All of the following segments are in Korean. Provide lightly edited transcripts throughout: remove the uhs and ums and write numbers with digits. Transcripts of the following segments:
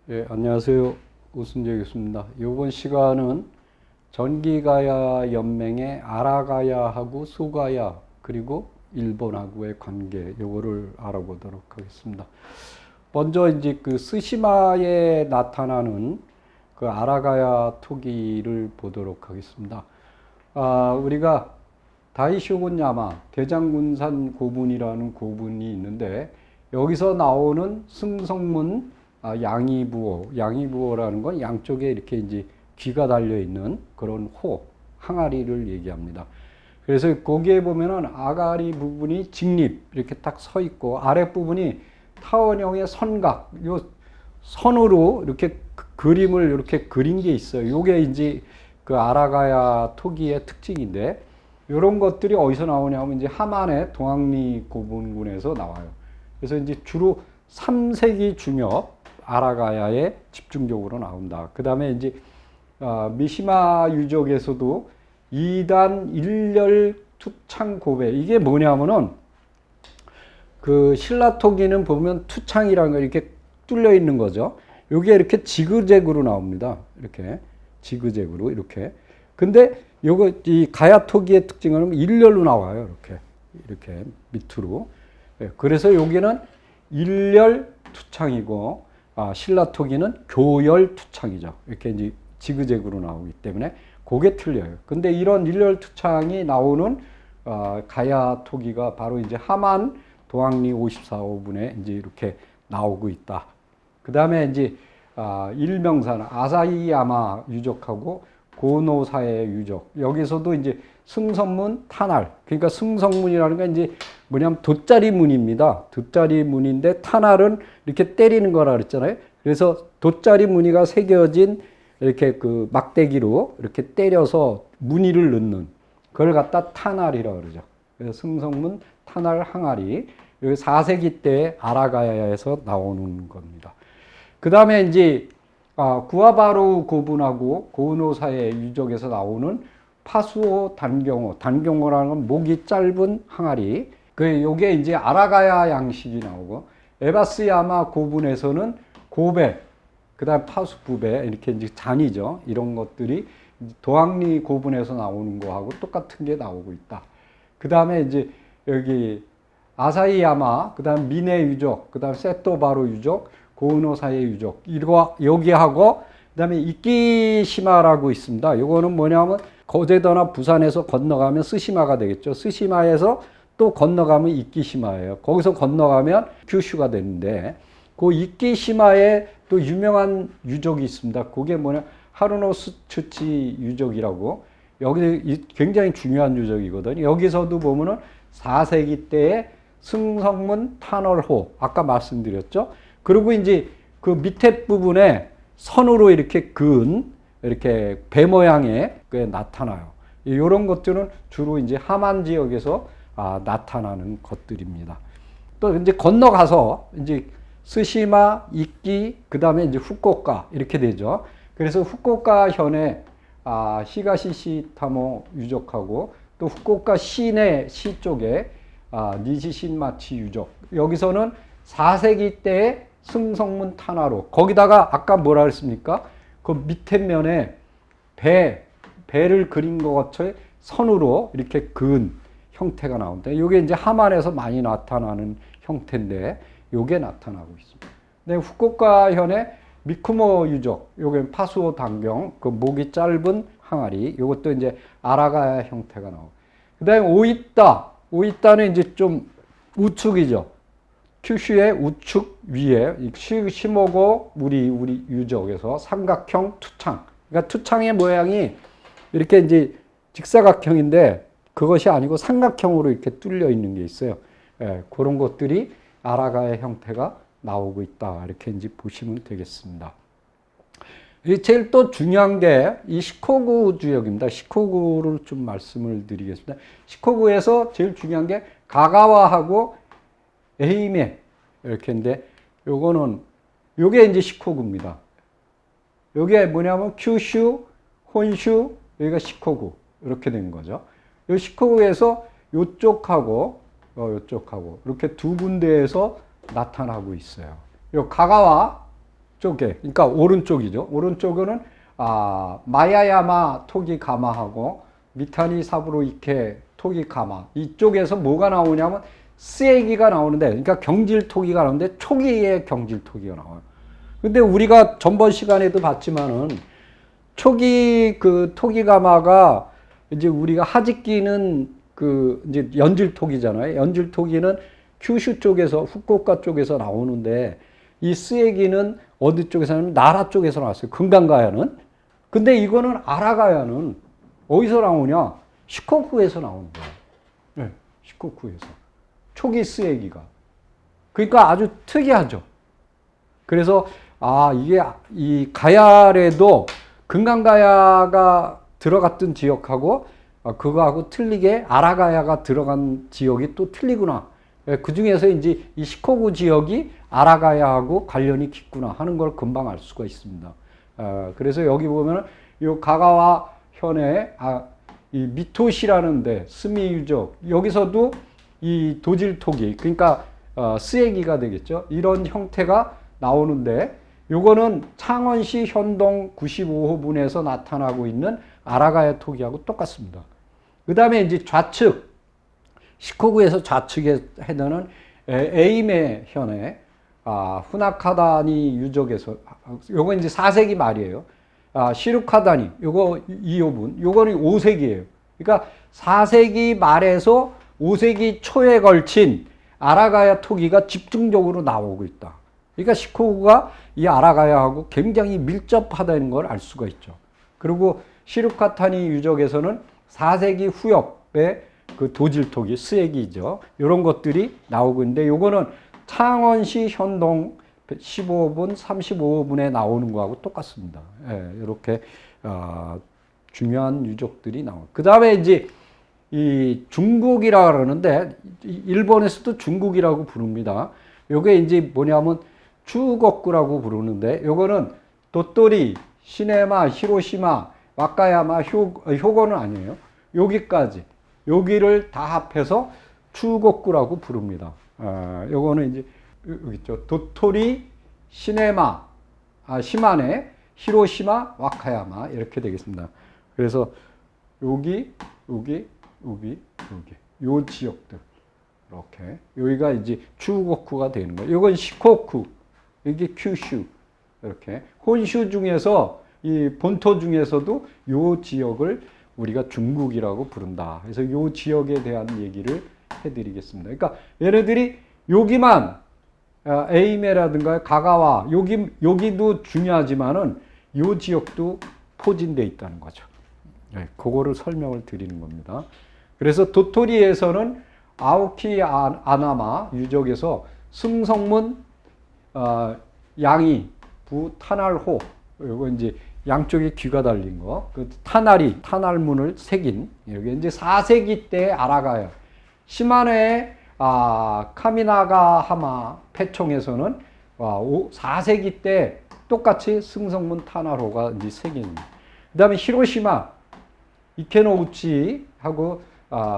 예, 안녕하세요. 오순재 교수입니다. 이번 시간은 전기가야 연맹의 아라가야하고 소가야 그리고 일본하고의 관계 요거를 알아보도록 하겠습니다. 먼저 이제 그 스시마에 나타나는 그 아라가야 토기를 보도록 하겠습니다. 우리가 다이쇼군 야마 대장군산 고분이라는 고분이 있는데 여기서 나오는 승성문 양이부호라는 건 양쪽에 이렇게 이제 귀가 달려 있는 그런 항아리를 얘기합니다. 그래서 거기에 보면은 아가리 부분이 직립 이렇게 딱 서 있고 아랫부분이 타원형의 선각, 요 선으로 이렇게 그림을 이렇게 그린 게 있어요. 요게 이제 그 아라가야 토기의 특징인데 이런 것들이 어디서 나오냐면 이제 하만의 동학리 고분군에서 나와요. 그래서 이제 주로 3세기 중엽 아라가야에 집중적으로 나온다. 그 다음에 이제 미시마 유적에서도 2단 1열 투창 고배, 이게 뭐냐면은 그 신라토기는 보면 투창이라는 거 이렇게 뚫려 있는 거죠. 요게 이렇게 지그재그로 나옵니다. 이렇게 지그재그로 이렇게. 근데 요거 이 가야토기의 특징은 1열로 나와요. 이렇게 밑으로. 그래서 여기는 1열 투창이고 신라토기는 교열 투창이죠. 이렇게 이제 지그재그로 나오기 때문에 그게 틀려요. 근데 이런 1열 투창이 나오는 가야 토기가 바로 이제 하만 동학리 54호분에 이제 이렇게 나오고 있다. 그 다음에 이제 일명산 아사히야마 유적하고 고노사의 유적, 여기서도 이제 승성문 탄알, 그러니까 승성문이라는 건 이제 뭐냐면 돗자리 문입니다. 돗자리 문인데 탄알은 이렇게 때리는 거라 그랬잖아요. 그래서 돗자리 무늬가 새겨진 이렇게 그 막대기로 이렇게 때려서 무늬를 넣는 그걸 갖다 탄알이라고 그러죠. 그래서 승성문 탄알 항아리, 여기 4세기 때 아라가야에서 나오는 겁니다. 그 다음에 이제 구아바루 고분하고 고노사의 유적에서 나오는 파수호 단경호라는 건 목이 짧은 항아리. 요게 이제 아라가야 양식이 나오고, 에바스야마 고분에서는 고배, 그 다음 파수부배, 이렇게 이제 잔이죠. 이런 것들이 도항리 고분에서 나오는 거하고 똑같은 게 나오고 있다. 그 다음에 이제 여기 아사히야마, 그 다음 미네 유적, 그 다음 세토바루 유적, 고노사의 유적, 이거 여기하고 그 다음에 이끼시마라고 있습니다. 요거는 뭐냐면 거제도나 부산에서 건너가면 스시마가 되겠죠. 스시마에서 또 건너가면 이끼시마예요. 거기서 건너가면 규슈가 되는데 그 이끼시마에 또 유명한 유적이 있습니다. 그게 뭐냐, 하루노스츠치 유적이라고, 여기 굉장히 중요한 유적이거든요. 여기서도 보면은 4세기 때의 승성문 탄월호, 아까 말씀드렸죠. 그리고 이제 그 밑에 부분에 선으로 이렇게 이렇게 배 모양의 게 나타나요. 이런 것들은 주로 이제 하만 지역에서 나타나는 것들입니다. 또 이제 건너가서 이제 스시마, 이끼, 그 다음에 이제 후쿠오카 이렇게 되죠. 그래서 후쿠오카 현에 히가시시타모 유적하고 또 후쿠오카 시내 시 쪽에 니시신마치 유적, 여기서는 4세기 때의 승성문 탄화로, 거기다가 아까 뭐라 그랬습니까? 그 밑에 면에 배를 그린 것처럼 선으로 이렇게 그은 형태가 나온다. 이게 이제 하만에서 많이 나타나는 형태인데 요게 나타나고 있습니다. 근데 후쿠오카 현의 미쿠모 유적, 요게 파수호 단경, 그 목이 짧은 항아리, 요것도 이제 아라가야 형태가 나오고. 그 다음에 오이따는 이제 좀 우측이죠. 큐슈의 우측 위에 시모고 우리 유적에서 삼각형 투창. 그러니까 투창의 모양이 이렇게 이제 직사각형인데 그것이 아니고 삼각형으로 이렇게 뚫려 있는 게 있어요. 그런 것들이 아라가야 형태가 나오고 있다. 이렇게 이제 보시면 되겠습니다. 제일 또 중요한 게 이 시코구 주역입니다. 시코구를 좀 말씀을 드리겠습니다. 시코구에서 제일 중요한 게 가가와하고 에이메 이렇게인데 요게 이제 시코구입니다. 요게 뭐냐면 큐슈, 혼슈, 여기가 시코구 이렇게 된 거죠. 요 시코구에서 요쪽하고 이렇게 두 군데에서 나타나고 있어요. 요 가가와 쪽에, 그러니까 오른쪽이죠. 오른쪽은 마야야마 토기가마하고 미타니 사부로이케 토기가마 이쪽에서 뭐가 나오냐면 쓰에기가 나오는데, 그러니까 경질토기가 나오는데 초기의 경질토기가 나와요. 근데 우리가 전번 시간에도 봤지만은 초기 그 토기가마가 이제 우리가 하지끼는 그 이제 연질토기잖아요. 연질토기는 큐슈 쪽에서 후쿠오카 쪽에서 나오는데 이 쓰에기는 어디 쪽에서 나오냐면 나라 쪽에서 나왔어요. 금강가야는. 근데 이거는 아라가야는 어디서 나오냐? 시코쿠에서 나오는 거예요. 네, 시코쿠에서. 초기 쓰에기가. 그러니까 아주 특이하죠. 그래서 이게 이 가야에도 금강가야가 들어갔던 지역하고 그거하고 틀리게 아라가야가 들어간 지역이 또 틀리구나. 그 중에서 이제 이 시코구 지역이 아라가야하고 관련이 깊구나 하는 걸 금방 알 수가 있습니다. 그래서 여기 보면 이 가가와 현의 이 미토시라는데 스미 유적 여기서도 이 도질토기 그러니까 쓰에기가 되겠죠. 이런 형태가 나오는데 요거는 창원시 현동 95호분에서 나타나고 있는 아라가야 토기하고 똑같습니다. 그 다음에 이제 좌측 시코구에서 좌측에 해당하는 에이메 현의 후나카다니 유적에서 요거 이제 4세기 말이에요. 시루카다니 요거 2호분 요거는 5세기예요. 그러니까 4세기 말에서 5세기 초에 걸친 아라가야 토기가 집중적으로 나오고 있다. 그러니까 시코구가 이 아라가야하고 굉장히 밀접하다는 걸 알 수가 있죠. 그리고 시루카타니 유적에서는 4세기 후엽의 그 도질토기, 쓰에기죠. 이런 것들이 나오고 있는데 요거는 창원시 현동 15분, 35분에 나오는 거하고 똑같습니다. 이렇게 중요한 유적들이 나와요. 그 다음에 이제 이 중국이라 그러는데 일본에서도 중국이라고 부릅니다. 요게 이제 뭐냐면 추거쿠라고 부르는데 요거는 도토리, 시네마, 히로시마, 와카야마, 효고는 아니에요. 여기까지 여기를 다 합해서 추거쿠라고 부릅니다. 요거는 이제 여기 있죠. 도토리, 시네마, 시마네, 히로시마, 와카야마 이렇게 되겠습니다. 그래서 여기 요 지역들 이렇게 여기가 이제 추거쿠가 되는 거예요. 이건 시코쿠, 여기 큐슈 이렇게 혼슈 중에서 이 본토 중에서도 요 지역을 우리가 중국이라고 부른다. 그래서 요 지역에 대한 얘기를 해드리겠습니다. 그러니까 얘네들이 여기만 에이메라든가 가가와 여기도 중요하지만은 요 지역도 포진되어 있다는 거죠. 네, 그거를 설명을 드리는 겁니다. 그래서 도토리에서는 아오키 아나마 유적에서 승성문 양이 부 타날호 요거 이제 양쪽에 귀가 달린 거, 그 타날문을 새긴 여기 이제 4세기 때 아라가야 시마네의 카미나가하마 패총에서는 4세기 때 똑같이 승성문 타날호가 이제 새긴. 그다음에 히로시마 이케노우치하고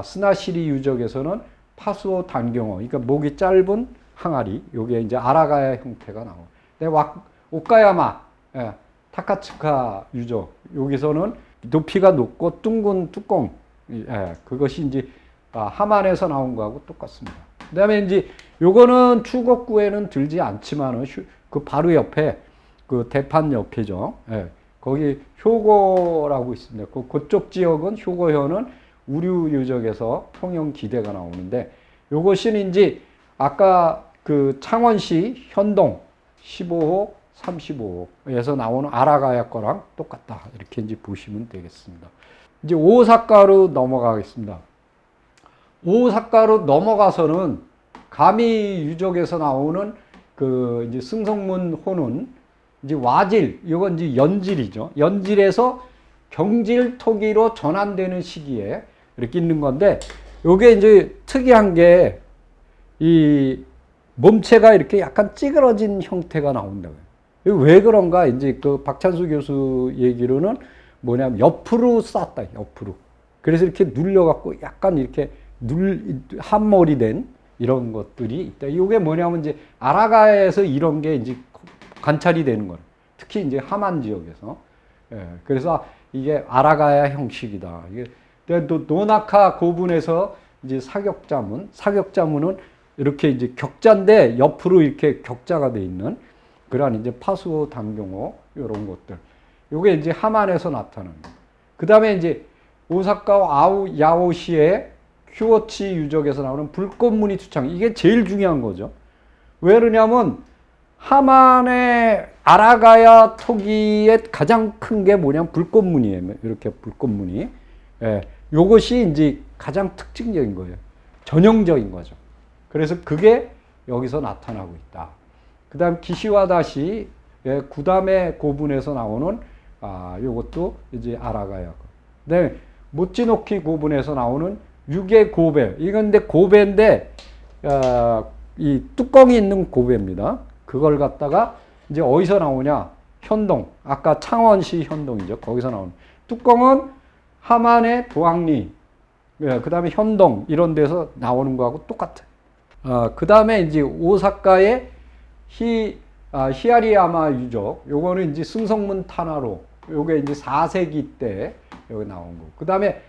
스나시리 유적에서는 파수오 단경어, 그러니까 목이 짧은 항아리, 요게 이제 아라가야 형태가 나오고. 오카야마, 타카츠카 유적, 여기서는 높이가 높고 둥근 뚜껑, 그것이 이제 하만에서 나온 거하고 똑같습니다. 그 다음에 이제 요거는 추곡구에는 들지 않지만은 그 바로 옆에 그 대판 옆이죠. 거기 효고라고 있습니다. 그쪽 지역은 효고현은 우류 유적에서 통영 기대가 나오는데 요것은 이제 아까 그 창원시 현동 15호, 35호에서 나오는 아라가야 거랑 똑같다. 이렇게 이제 보시면 되겠습니다. 이제 오사카로 넘어가겠습니다. 오사카로 넘어가서는 가미 유적에서 나오는 그 이제 승성문 호는 이제 와질, 이건 이제 연질이죠. 연질에서 경질 토기로 전환되는 시기에 이렇게 있는 건데, 요게 이제 특이한 게 이 몸체가 이렇게 약간 찌그러진 형태가 나온다고요. 왜 그런가? 이제 그 박찬수 교수 얘기로는 뭐냐면 옆으로 쌌다, 옆으로. 그래서 이렇게 눌려갖고 약간 이렇게 함몰이 된 이런 것들이 있다. 이게 뭐냐면 이제 아라가야에서 이런 게 이제 관찰이 되는 거예요. 특히 이제 하만 지역에서. 예, 그래서 이게 아라가야 형식이다. 이게 노나카 고분에서 이제 사격자문은 이렇게 이제 격자인데 옆으로 이렇게 격자가 돼 있는 그러한 이제 파수호, 단경호 이런 것들. 요게 이제 하만에서 나타나는 거예요. 그 다음에 이제 오사카 야오시의 큐오치 유적에서 나오는 불꽃무늬 투창. 이게 제일 중요한 거죠. 왜 그러냐면 하만의 아라가야 토기의 가장 큰 게 뭐냐면 불꽃무늬예요. 이렇게 불꽃무늬. 예, 요것이 이제 가장 특징적인 거예요. 전형적인 거죠. 그래서 그게 여기서 나타나고 있다. 그 다음 기시와다시 구담의 고분에서 나오는 요것도 이제 아라가야. 그 다음에 모찌노키 고분에서 나오는 유계 고베. 이건 근데 고베인데 이 뚜껑이 있는 고베입니다. 그걸 갖다가 이제 어디서 나오냐? 현동. 아까 창원시 현동이죠. 거기서 나오는. 뚜껑은 하만의 도항리, 그 다음에 현동 이런 데서 나오는 거하고 똑같아요. 그 다음에 이제 오사카의 히아리야마 유적. 요거는 이제 승성문 타나로. 요게 이제 4세기 때 여기 나온 거. 그 다음에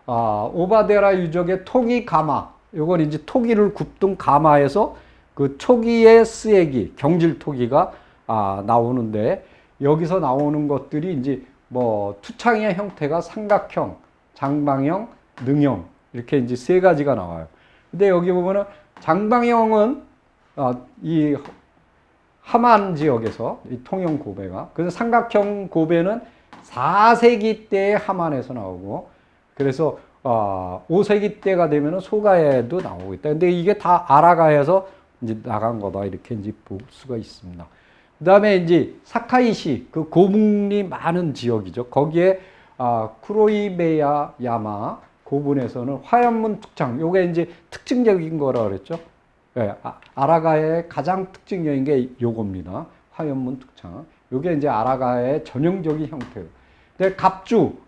오바데라 유적의 토기 가마. 요건 이제 토기를 굽던 가마에서 그 초기의 쓰레기, 경질 토기가 나오는데 여기서 나오는 것들이 이제 뭐 투창의 형태가 삼각형, 장방형, 능형 이렇게 이제 세 가지가 나와요. 근데 여기 보면은 장방형은 이 하만 지역에서 이 통영 고베가, 그래서 삼각형 고베는 4세기 때 하만에서 나오고, 그래서 5세기 때가 되면은 소가에도 나오고 있다. 근데 이게 다 아라가에서 이제 나간 거다 이렇게 이제 볼 수가 있습니다. 그 다음에 이제 사카이시, 그 고분이 많은 지역이죠. 거기에 쿠로이베야 야마 고분에서는 화염문 tuk창, 요게 이제 특징적인 거라 그랬죠. 네, 아라가의 가장 특징적인 게 요겁니다. 화염문 tuk창. 요게 이제 아라가의 전형적인 형태예요. 근데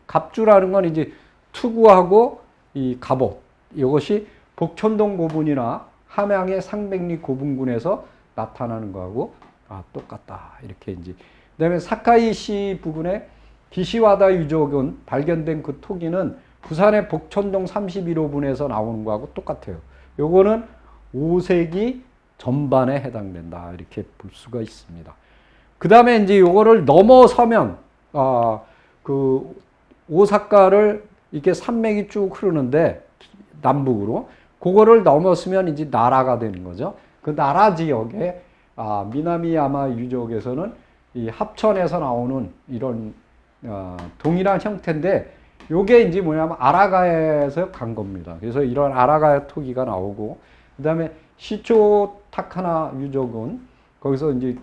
갑주라는 건 이제 투구하고 이 갑옷. 이것이 복천동 고분이나 함양의 상백리 고분군에서 나타나는 거하고 똑같다. 이렇게 이제. 그다음에 사카이시 부근에 기시와다 유적은 발견된 그 토기는 부산의 복천동 31호분에서 나오는 거하고 똑같아요. 요거는 5세기 전반에 해당된다. 이렇게 볼 수가 있습니다. 그 다음에 이제 요거를 넘어서면, 그 오사카를 이렇게 산맥이 쭉 흐르는데, 남북으로. 그거를 넘었으면 이제 나라가 되는 거죠. 그 나라 지역에, 미나미야마 유적에서는 이 합천에서 나오는 이런, 동일한 형태인데, 요게 이제 뭐냐면 아라가에서 간 겁니다. 그래서 이런 아라가야 토기가 나오고, 그 다음에 시초 타카나 유적은 거기서 이제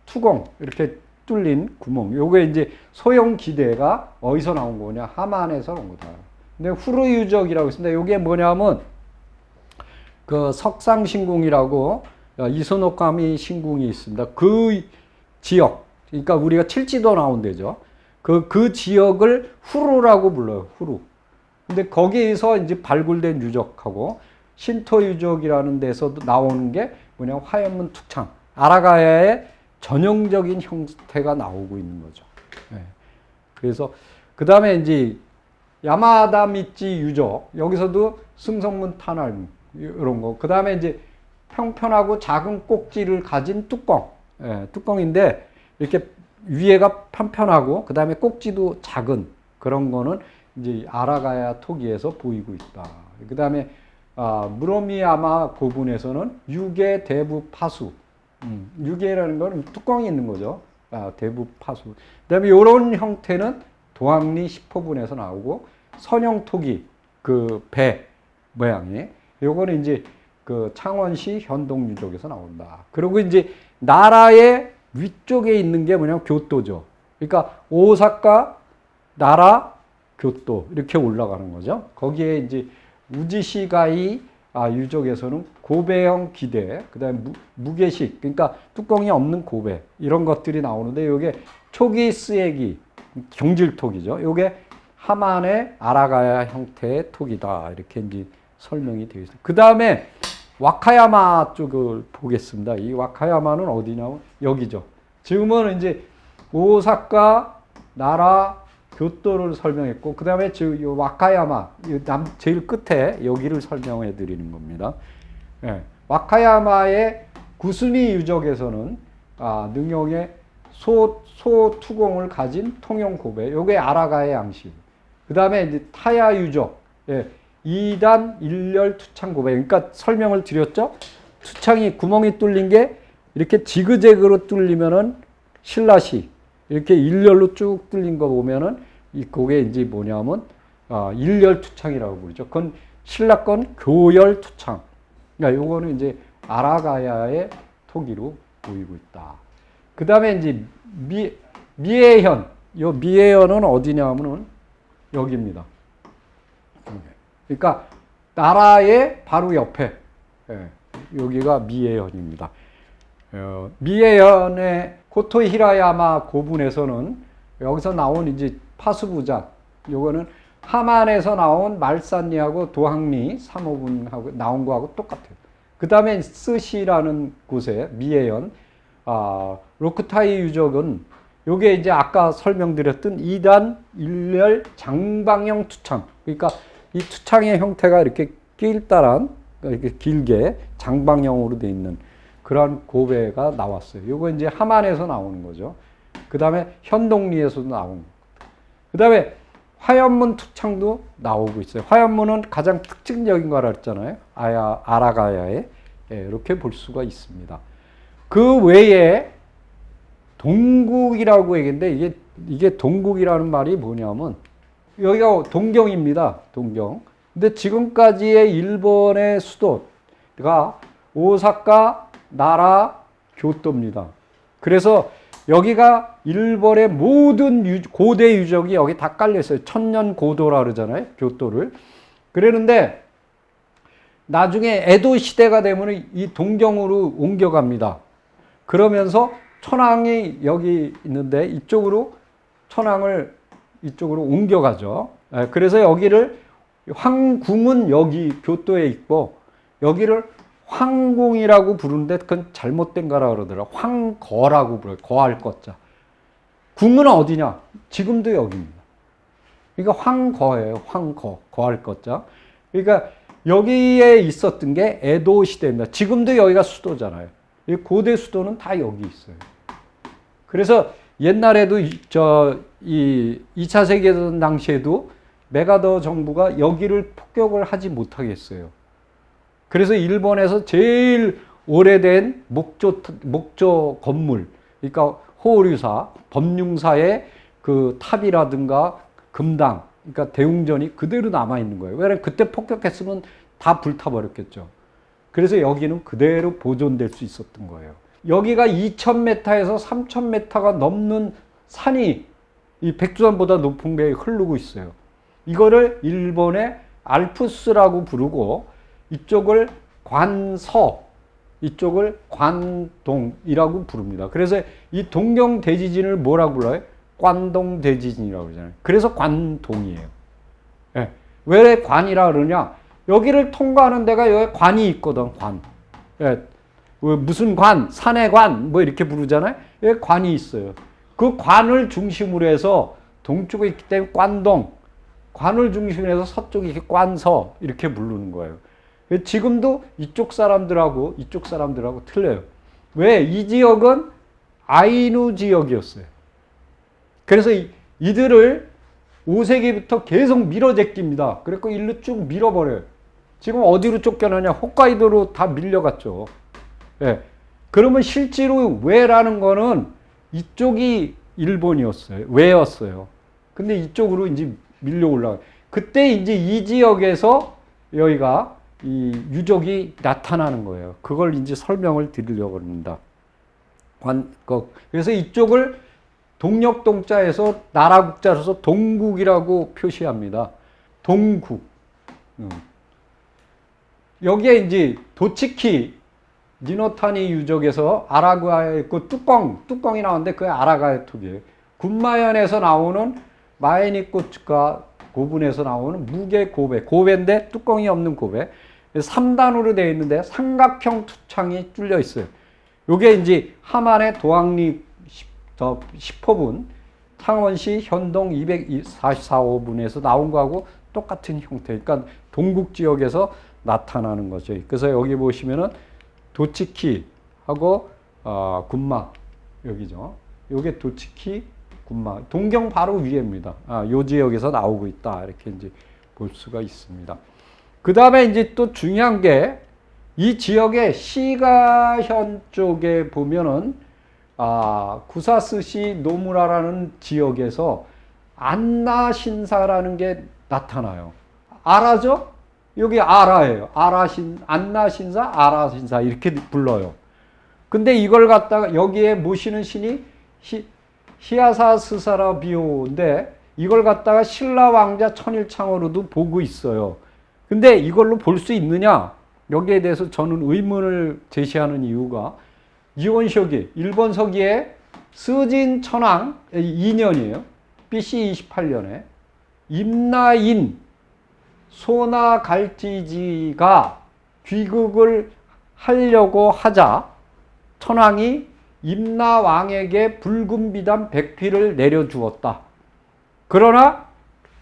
투공, 이렇게 뚫린 구멍. 요게 이제 소형 기대가 어디서 나온 거냐? 하만에서 온 거다. 근데 후르 유적이라고 있습니다. 요게 뭐냐면 그 석상신궁이라고 이소노카미 신궁이 있습니다. 그 지역, 그러니까 우리가 칠지도 나온 데죠. 그 지역을 후루라고 불러요. 후루. 근데 거기에서 이제 발굴된 유적하고 신토 유적이라는 데서도 나오는 게 뭐냐면 화염문 tuk창. 아라가야의 전형적인 형태가 나오고 있는 거죠. 네. 그래서 그 다음에 이제 야마다미치 유적, 여기서도 승성문 타날 이런 거. 그 다음에 이제 평평하고 작은 꼭지를 가진 뚜껑, 뚜껑인데 이렇게 위에가 편편하고 그 다음에 꼭지도 작은 그런 거는 이제 아라가야 토기에서 보이고 있다. 그 다음에 무로미야마 고분에서는 유계 대부 파수. 유계라는 건 뚜껑이 있는 거죠. 대부 파수. 그 다음에 이런 형태는 도항리 10호분에서 나오고, 선형 토기, 그 배 모양이. 요거는 이제 그 창원시 현동 유적에서 나온다. 그리고 이제 나라의 위쪽에 있는 게 뭐냐면 교토죠. 그러니까 오사카, 나라, 교토 이렇게 올라가는 거죠. 거기에 이제 우지시가이 유적에서는 고배형 기대, 그 다음에 무게식, 그러니까 뚜껑이 없는 고배, 이런 것들이 나오는데, 요게 초기 쓰레기, 경질토기죠. 요게 하만의 아라가야 형태의 토기다. 이렇게 이제 설명이 되어 있습니다. 그 다음에 와카야마 쪽을 보겠습니다. 이 와카야마는 어디냐면 여기죠. 지금은 이제 오사카, 나라, 교토를 설명했고, 그 다음에 요 와카야마, 제일 끝에 여기를 설명해 드리는 겁니다. 예, 와카야마의 구스미 유적에서는 능용의 소투공을 가진 통영 고배, 요게 아라가의 양식. 그 다음에 이제 타야 유적, 2단 1열 투창 고배. 그러니까 설명을 드렸죠? 투창이 구멍이 뚫린 게 이렇게 지그재그로 뚫리면은 신라시, 이렇게 1열로 쭉 뚫린 거 보면은 그게 이제 뭐냐면 1열 투창이라고 부르죠. 그건 신라권 교열 투창. 그러니까 요거는 이제 아라가야의 토기로 보이고 있다. 그 다음에 이제 미에현. 요 미에현은 어디냐면은 여기입니다. 그러니까 나라의 바로 옆에 여기가 미에현입니다. 미에현의 고토 히라야마 고분에서는 여기서 나온 이제 파수부자, 요거는 하만에서 나온 말산리하고 도항리 3호분하고 나온 거하고 똑같아요. 그 다음에 스시라는 곳에 미에현, 로크타이 유적은 요게 이제 아까 설명드렸던 2단 1열 장방형 투창. 그러니까 이 투창의 형태가 이렇게 길다란, 이렇게 길게 장방형으로 되어 있는 그런 고배가 나왔어요. 요거 이제 하만에서 나오는 거죠. 그 다음에 현동리에서도 나오는 거. 그 다음에 화연문 투창도 나오고 있어요. 화연문은 가장 특징적인 거라 했잖아요. 아라가야에. 이렇게 볼 수가 있습니다. 그 외에 동국이라고 얘기했는데 이게 동국이라는 말이 뭐냐면 여기가 동경입니다. 동경. 근데 지금까지의 일본의 수도가 오사카, 나라, 교토입니다. 그래서 여기가 일본의 모든 고대 유적이 여기 다 깔려 있어요. 천년 고도라 그러잖아요. 교토를. 그랬는데 나중에 에도 시대가 되면 이 동경으로 옮겨갑니다. 그러면서 천황이 여기 있는데 이쪽으로 천황을 이쪽으로 옮겨가죠. 그래서 여기를 황궁은 여기 교토에 있고 여기를 황궁이라고 부르는데 그건 잘못된 거라 그러더라. 황거라고 불러요. 거할 거자. 궁은 어디냐? 지금도 여기입니다. 그러니까 황거예요. 황거. 거할 거자. 그러니까 여기에 있었던 게 에도 시대입니다. 지금도 여기가 수도잖아요. 고대 수도는 다 여기 있어요. 그래서 옛날에도 이 2차 세계대전 당시에도 메가더 정부가 여기를 폭격을 하지 못하게 했어요. 그래서 일본에서 제일 오래된 목조 건물, 그러니까 호류사, 법융사의 그 탑이라든가 금당, 그러니까 대웅전이 그대로 남아있는 거예요. 왜냐하면 그때 폭격했으면 다 불타버렸겠죠. 그래서 여기는 그대로 보존될 수 있었던 거예요. 여기가 2,000m에서 3,000m가 넘는 산이 이 백두산보다 높은 게 흐르고 있어요. 이거를 일본의 알프스라고 부르고 이쪽을 관서, 이쪽을 관동이라고 부릅니다. 그래서 이 동경 대지진을 뭐라고 불러요? 관동 대지진이라고 그러잖아요. 그래서 관동이에요. 예. 왜 관이라 그러냐? 여기를 통과하는 데가 여기 관이 있거든, 관. 예. 무슨 관, 산의 관, 뭐 이렇게 부르잖아요. 여기 관이 있어요. 그 관을 중심으로 해서 동쪽에 있기 때문에 관동, 관을 중심으로 해서 서쪽에 이렇게 관서 이렇게 부르는 거예요. 지금도 이쪽 사람들하고 틀려요. 왜? 이 지역은 아이누 지역이었어요. 그래서 이들을 5세기부터 계속 밀어제낍니다. 그래서 일로 쭉 밀어버려요. 지금 어디로 쫓겨나냐? 홋카이도로 다 밀려갔죠. 예. 그러면 실제로 왜라는 거는 이쪽이 일본이었어요. 왜였어요. 근데 이쪽으로 이제 밀려 올라가요. 그때 이제 이 지역에서 여기가 이 유적이 나타나는 거예요. 그걸 이제 설명을 드리려고 합니다. 그래서 이쪽을 동력동자에서 나라국자로서 동국이라고 표시합니다. 동국. 여기에 이제 도치키 니노타니 유적에서 아라가의 그 뚜껑이 나오는데 그게 아라가의 톱이에요. 군마현에서 나오는 마에니코츠카 고분에서 나오는 무게 고배인데 뚜껑이 없는 고배. 3단으로 되어 있는데 삼각형 투창이 뚫려 있어요. 요게 이제 하만의 도항리 저 10호분 창원시 현동 244호분에서 나온 거하고 똑같은 형태. 그러니까 동국 지역에서 나타나는 거죠. 그래서 여기 보시면은 도치키하고 군마 여기죠. 요게 도치키 군마. 동경 바로 위에입니다. 요 지역에서 나오고 있다. 이렇게 이제 볼 수가 있습니다. 그 다음에 이제 또 중요한 게 이 지역의 시가현 쪽에 보면은 구사스시 노무라라는 지역에서 안나신사라는 게 나타나요. 아라죠? 여기 아라예요. 안나신사, 아라신사 이렇게 불러요. 근데 이걸 갖다가 여기에 모시는 신이 히아사스사라비오인데 이걸 갖다가 신라 왕자 천일창으로도 보고 있어요. 근데 이걸로 볼 수 있느냐? 여기에 대해서 저는 의문을 제시하는 이유가 이원쇼기, 일본 서기의 스진 천황 2년이에요. BC 28년에 임나인 소나갈지지가 귀국을 하려고 하자 천황이 임나왕에게 붉은 비단 100피를 내려주었다. 그러나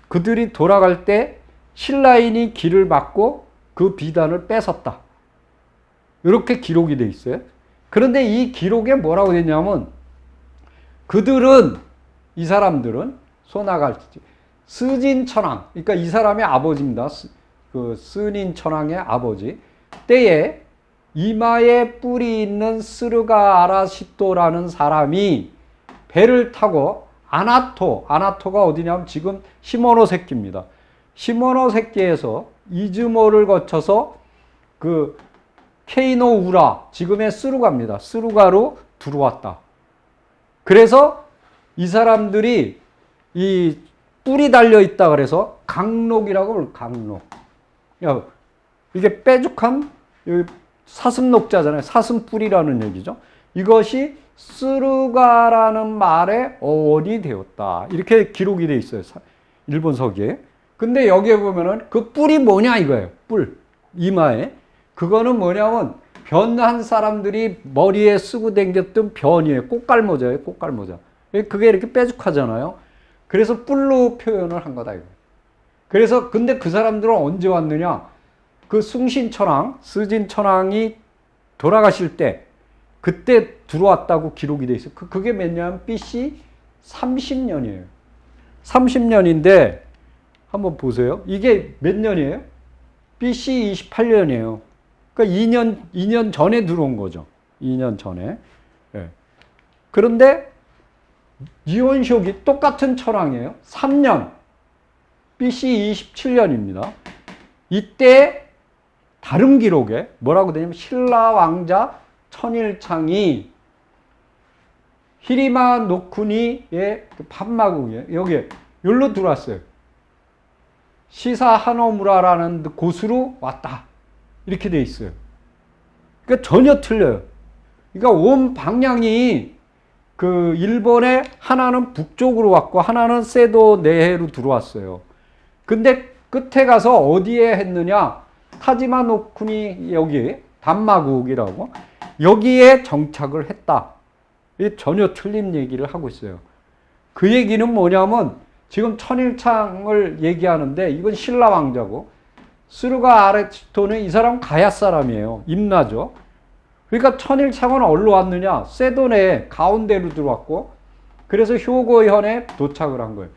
그들이 돌아갈 때 신라인이 길을 막고 그 비단을 뺏었다. 이렇게 기록이 돼 있어요. 그런데 이 기록에 뭐라고 되냐면 그들은 이 사람들은 소나갈지 스진 천황 그러니까 이 사람의 아버지입니다. 그 스닌 천황의 아버지 때에 이마에 뿔이 있는 스르가 아라시토라는 사람이 배를 타고 아나토가 어디냐면 지금 시모노세키입니다. 시모노세키에서 이즈모를 거쳐서 그 케이노우라 지금의 스루가입니다. 스루가로 들어왔다. 그래서 이 사람들이 이 뿔이 달려 있다 그래서 강록이라고 불러요. 강록. 이게 빼죽한 사슴 녹자잖아요. 사슴 뿔이라는 얘기죠. 이것이 스루가라는 말의 어원이 되었다. 이렇게 기록이 돼 있어요. 일본 서기에. 근데 여기에 보면은 그 뿔이 뭐냐 이거예요. 뿔. 이마에. 그거는 뭐냐면 변한 사람들이 머리에 쓰고 다녔던 변이에요. 꽃갈모자예요. 꽃갈모자. 그게 이렇게 빼죽하잖아요. 그래서 뿔로 표현을 한 거다. 이거. 그래서 근데 그 사람들은 언제 왔느냐? 그 숭신천황, 스진천황이 돌아가실 때 그때 들어왔다고 기록이 돼 있어요. 그게 몇 년? BC 30년이에요. 30년인데 한번 보세요. 이게 몇 년이에요? BC 28년이에요. 그러니까 2년 전에 들어온 거죠. 2년 전에. 네. 그런데 이원쇼기 똑같은 천황이에요. 3년. BC 27년입니다. 이때 다른 기록에 뭐라고 되냐면 신라 왕자 천일창이 히리마 노쿠니의 판마국이에요. 여기에 여기로 들어왔어요. 시사 하노무라라는 곳으로 왔다. 이렇게 돼 있어요. 그러니까 전혀 틀려요. 그러니까 온 방향이 그 일본의 하나는 북쪽으로 왔고 하나는 세도 내해로 들어왔어요. 근데 끝에 가서 어디에 했느냐? 타지마 노쿠니 여기 단마국이라고 여기에 정착을 했다. 전혀 틀린 얘기를 하고 있어요. 그 얘기는 뭐냐면 지금 천일창을 얘기하는데 이건 신라 왕자고 스루가 아레치토는 이 사람 가야 사람이에요. 임나죠. 그러니까 천일창은 어디로 왔느냐? 세도내 가운데로 들어왔고 그래서 효고현에 도착을 한 거예요.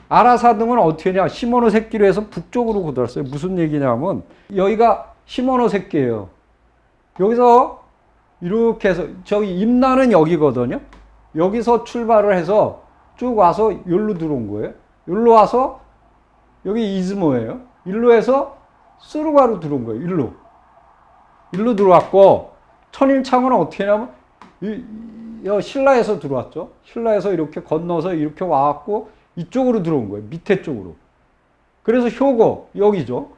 아라사등은 어떻게 했냐? 시모노세키로 해서 북쪽으로 들어왔어요. 무슨 얘기냐면 여기가 시모노세키예요. 여기서 이렇게 해서 저기 임나는 여기거든요. 여기서 출발을 해서 쭉 와서 여기로 들어온 거예요. 여기로 와서 여기 이즈모예요. 일로 해서 스루가로 들어온 거예요. 일로 들어왔고 천일창은 어떻게 하냐면 신라에서 들어왔죠. 신라에서 이렇게 건너서 이렇게 와갖고 이쪽으로 들어온 거예요. 밑에 쪽으로. 그래서 효고 여기죠.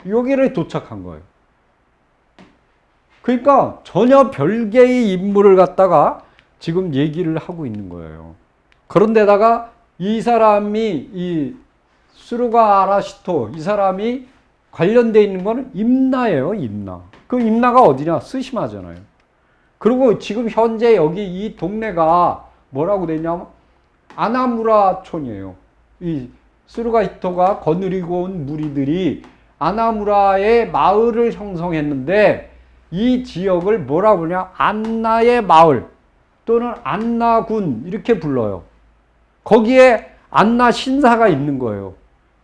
여기를 도착한 거예요. 그러니까 전혀 별개의 인물을 갖다가 지금 얘기를 하고 있는 거예요. 그런데다가 이 사람이 이 스루가 아라시토 이 사람이 관련되어 있는 거는 임나예요. 임나. 그 임나가 어디냐? 스시마잖아요. 그리고 지금 현재 여기 이 동네가 뭐라고 되냐면 아나무라촌이에요. 이 스루가히토가 거느리고 온 무리들이 아나무라의 마을을 형성했는데 이 지역을 뭐라고 그러냐? 안나의 마을 또는 안나군 이렇게 불러요. 거기에 안나 신사가 있는 거예요.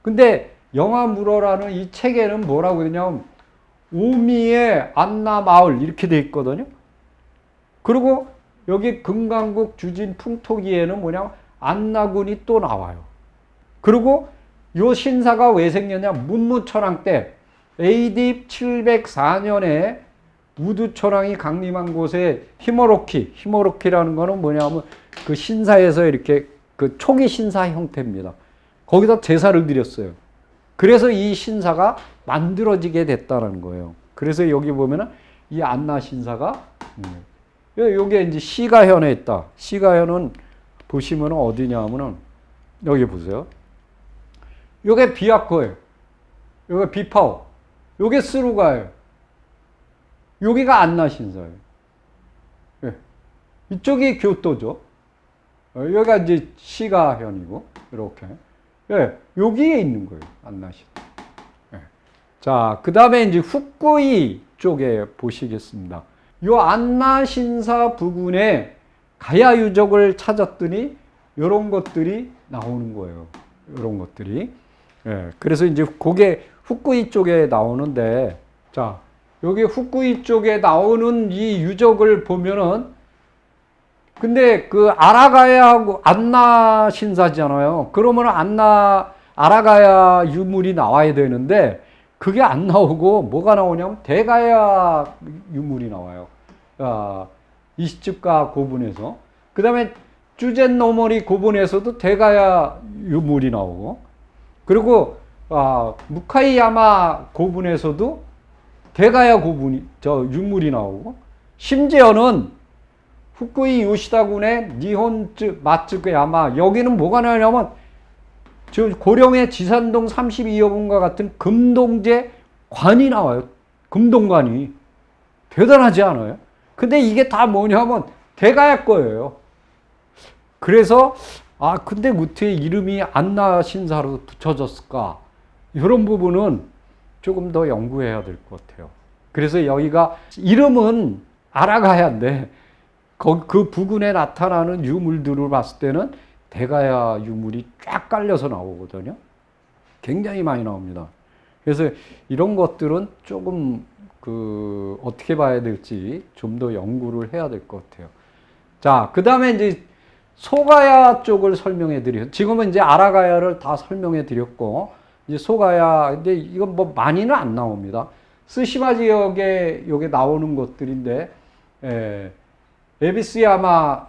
근데 영화물어라는 이 책에는 뭐라고 그러냐면 오미의 안나 마을 이렇게 돼 있거든요. 그리고 여기 금강국 주진 풍토기에는 뭐냐 안나군이 또 나와요. 그리고 요 신사가 왜 생겼냐? 문무천왕 때 AD 704년에 무두천왕이 강림한 곳에 히모로키라는 거는 뭐냐면 그 신사에서 이렇게 그 초기 신사 형태입니다. 거기다 제사를 드렸어요. 그래서 이 신사가 만들어지게 됐다는 거예요. 그래서 여기 보면은 이 안나 신사가 여기에 이제 시가현에 있다. 시가현은 보시면 어디냐 하면은 여기 보세요. 요게 비아코예요. 요게 비파오. 요게 스루가예요. 여기가 안나 신사예요. 예. 이쪽이 교토죠. 여기가 이제 시가현이고 이렇게. 예. 여기에 있는 거예요. 안나 신사. 예. 자, 그다음에 이제 후쿠이 쪽에 보시겠습니다. 요 안나 신사 부근에 가야 유적을 찾았더니 이런 것들이 나오는 거예요. 이런 것들이. 예. 그래서 이제 그게 후쿠이 쪽에 나오는데, 자, 여기 후쿠이 쪽에 나오는 이 유적을 보면은, 근데 그 아라가야하고 안나 신사잖아요. 그러면 아라가야 유물이 나와야 되는데, 그게 안 나오고 뭐가 나오냐면 대가야 유물이 나와요. 이시츠카 고분에서. 그 다음에 쭈젠노모리 고분에서도 대가야 유물이 나오고, 그리고 무카이야마 고분에서도 대가야 고분이 유물이 나오고, 심지어는 후쿠이 요시다군의 니혼츠 마츠쿠야마 여기는 뭐가 나오냐면 저 고령의 지산동 32여군과 같은 금동제 관이 나와요. 금동관이. 대단하지 않아요? 근데 이게 다 뭐냐면 대가야 거예요. 그래서 근데 어떻게 이름이 안나 신사로 붙여졌을까? 이런 부분은 조금 더 연구해야 될 것 같아요. 그래서 여기가 이름은 아라가야인데 그 부근에 나타나는 유물들을 봤을 때는 대가야 유물이 쫙 깔려서 나오거든요. 굉장히 많이 나옵니다. 그래서 이런 것들은 조금 어떻게 봐야 될지 좀 더 연구를 해야 될 것 같아요. 자, 그 다음에 이제 소가야 쪽을 설명해 드려. 지금은 이제 아라가야를 다 설명해 드렸고, 이제 소가야, 근데 이건 뭐 많이는 안 나옵니다. 스시마 지역에 여기 나오는 것들인데, 에비스야마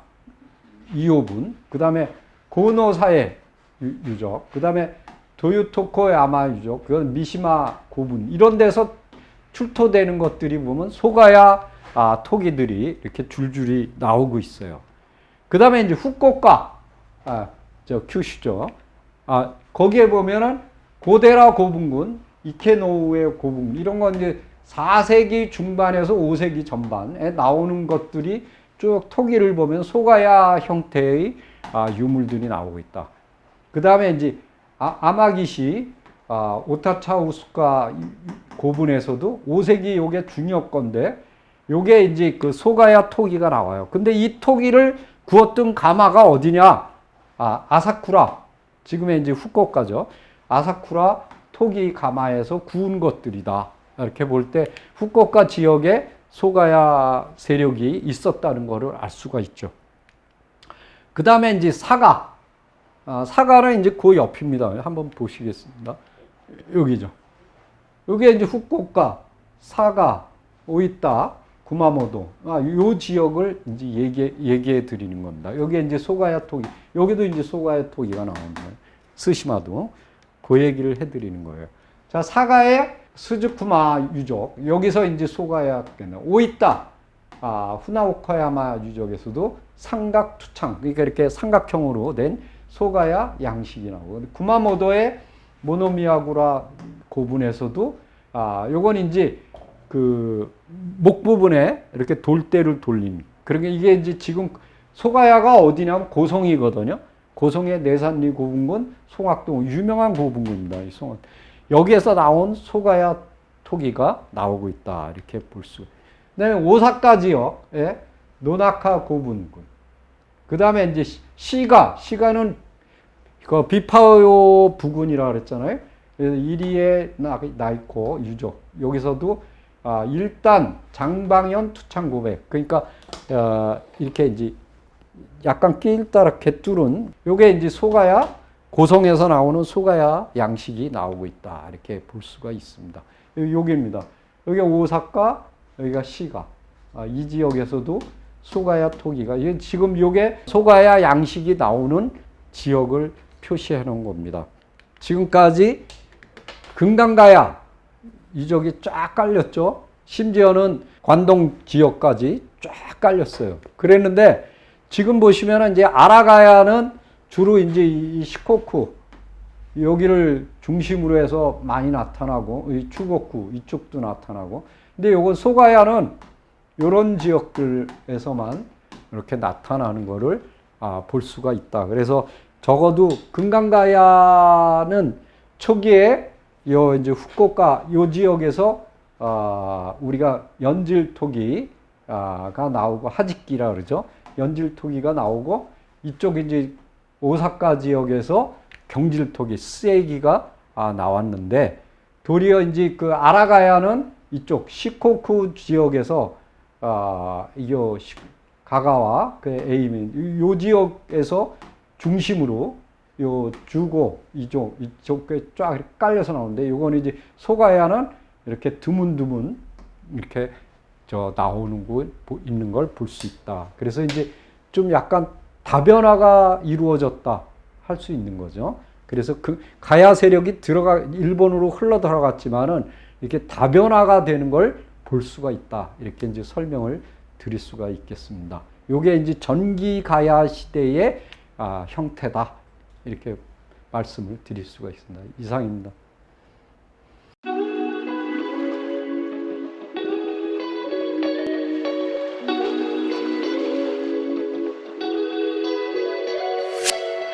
2호분, 그 다음에 고노사에 유적, 그 다음에 도요토코 야마 유적, 그건 미시마 고분, 이런 데서 출토되는 것들이 보면 소가야 토기들이 이렇게 줄줄이 나오고 있어요. 그 다음에 이제 후쿠오카, 큐슈죠. 거기에 보면은 고데라 고분군, 이케노우의 고분, 이런 건 이제 4세기 중반에서 5세기 전반에 나오는 것들이 쭉 토기를 보면 소가야 형태의 유물들이 나오고 있다. 그 다음에 이제 아마기시, 오타차우스카 고분에서도 5세기 요게 중요 건데, 요게 이제 그 소가야 토기가 나와요. 근데 이 토기를 구웠던 가마가 어디냐? 아사쿠라. 지금의 이제 후쿠오카죠. 아사쿠라 토기 가마에서 구운 것들이다. 이렇게 볼 때 후쿠오카 지역에 소가야 세력이 있었다는 것을 알 수가 있죠. 그 다음에 이제 사가. 사가는 이제 그 옆입니다. 한번 보시겠습니다. 여기죠. 여기에 이제 후쿠오카, 사가, 오이타, 구마모도, 요 지역을 이제 얘기해 드리는 겁니다. 여기에 이제 소가야 토기, 여기도 이제 소가야 토기가 나오는 거예요. 스시마도 그 얘기를 해 드리는 거예요. 자, 사가의 스즈쿠마 유적, 여기서 이제 소가야, 오이타, 후나오카야마 유적에서도 삼각 투창, 그러니까 이렇게 삼각형으로 된 소가야 양식이 나오고, 구마모도의 모노미야구라 고분에서도 요건 이제 그 목 부분에 이렇게 돌대를 돌린, 그러니까 이게 이제 지금 소가야가 어디냐면 고성이거든요. 고성의 내산리 고분군 송악동 유명한 고분군입니다. 이 송악. 여기에서 나온 소가야 토기가 나오고 있다. 이렇게 볼 수. 그다음에 오사카 지역의 노나카 고분군. 그다음에 이제 시가는 그 비파요 부군이라 그랬잖아요. 그래서 이리에 나이코 유족. 여기서도 일단 장방현 투창고백. 그러니까 이렇게 이제 약간 끼일다랗게 뚫은 요게 이제 소가야 고성에서 나오는 소가야 양식이 나오고 있다. 이렇게 볼 수가 있습니다. 여기입니다. 여기가 오사카, 여기가 시가. 이 지역에서도 소가야 토기가 지금 요게 소가야 양식이 나오는 지역을 표시해 놓은 겁니다. 지금까지 금강가야 이쪽이 쫙 깔렸죠. 심지어는 관동 지역까지 쫙 깔렸어요. 그랬는데 지금 보시면 이제 아라가야는 주로 이제 이 시코쿠 여기를 중심으로 해서 많이 나타나고 이 추고쿠 이쪽도 나타나고 근데 요건 소가야는 이런 지역들에서만 이렇게 나타나는 거를 볼 수가 있다. 그래서 적어도 금강가야는 초기에 요 이제 후쿠오카 요 지역에서 우리가 연질토기가 나오고 하지키라 그러죠. 연질토기가 나오고 이쪽 이제 오사카 지역에서 경질토기 스에기가 나왔는데 도리어 이제 그 아라가야는 이쪽 시코쿠 지역에서 이 가가와 그 에이민 요 지역에서 중심으로 요 주고 이쪽에 쫙 깔려서 나오는데 요거는 이제 소가야는 이렇게 드문드문 이렇게 나오는 거 있는 걸 볼 수 있다. 그래서 이제 좀 약간 다변화가 이루어졌다 할 수 있는 거죠. 그래서 그 가야 세력이 일본으로 흘러 들어갔지만은 이렇게 다변화가 되는 걸 볼 수가 있다. 이렇게 이제 설명을 드릴 수가 있겠습니다. 요게 이제 전기 가야 시대의 형태다. 이렇게 말씀을 드릴 수가 있습니다. 이상입니다.